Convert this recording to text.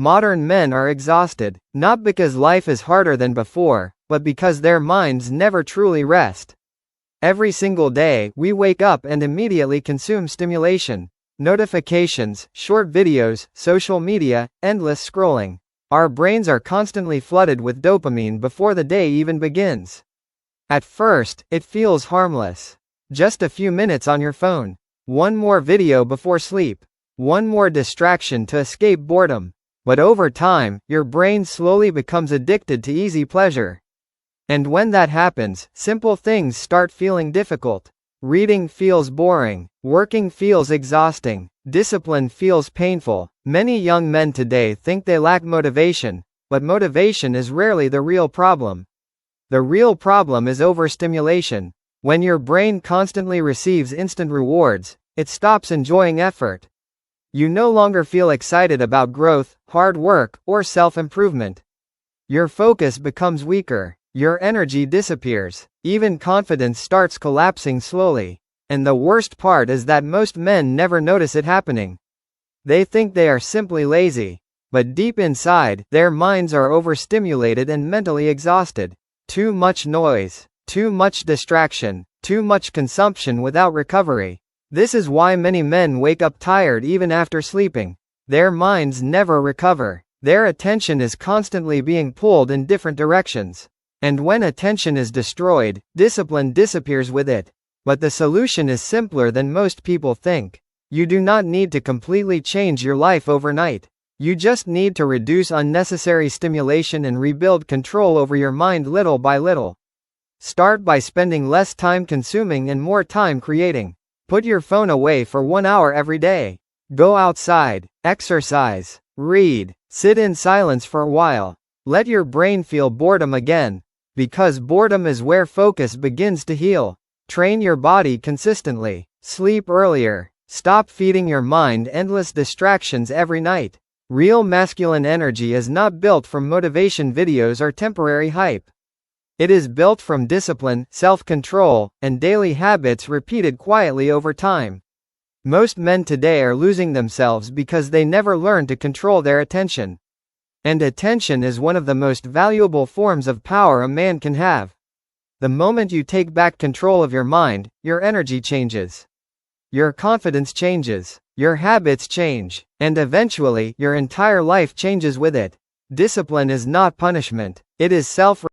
Modern men are exhausted, not because life is harder than before, but because their minds never truly rest. Every single day, we wake up and immediately consume stimulation. Notifications, short videos, social media, endless scrolling. Our brains are constantly flooded with dopamine before the day even begins. At first, it feels harmless. Just a few minutes on your phone. One more video before sleep. One more distraction to escape boredom. But over time, your brain slowly becomes addicted to easy pleasure. And when that happens, simple things start feeling difficult. Reading feels boring. Working feels exhausting. Discipline feels painful. Many young men today think they lack motivation, but motivation is rarely the real problem. The real problem is overstimulation. When your brain constantly receives instant rewards, it stops enjoying effort. You no longer feel excited about growth, hard work, or self-improvement. Your focus becomes weaker. Your energy disappears. Even confidence starts collapsing slowly. And the worst part is that most men never notice it happening. They think they are simply lazy. But deep inside, their minds are overstimulated and mentally exhausted. Too much noise. Too much distraction. Too much consumption without recovery. This is why many men wake up tired even after sleeping. Their minds never recover. Their attention is constantly being pulled in different directions. And when attention is destroyed, discipline disappears with it. But the solution is simpler than most people think. You do not need to completely change your life overnight. You just need to reduce unnecessary stimulation and rebuild control over your mind little by little. Start by spending less time consuming and more time creating. Put your phone away for 1 hour every day. Go outside, exercise, read, sit in silence for a while. Let your brain feel boredom again. Because boredom is where focus begins to heal. Train your body consistently. Sleep earlier. Stop feeding your mind endless distractions every night. Real masculine energy is not built from motivation videos or temporary hype. It is built from discipline, self-control, and daily habits repeated quietly over time. Most men today are losing themselves because they never learn to control their attention. And attention is one of the most valuable forms of power a man can have. The moment you take back control of your mind, your energy changes. Your confidence changes. Your habits change. And eventually, your entire life changes with it. Discipline is not punishment. It is self-respect.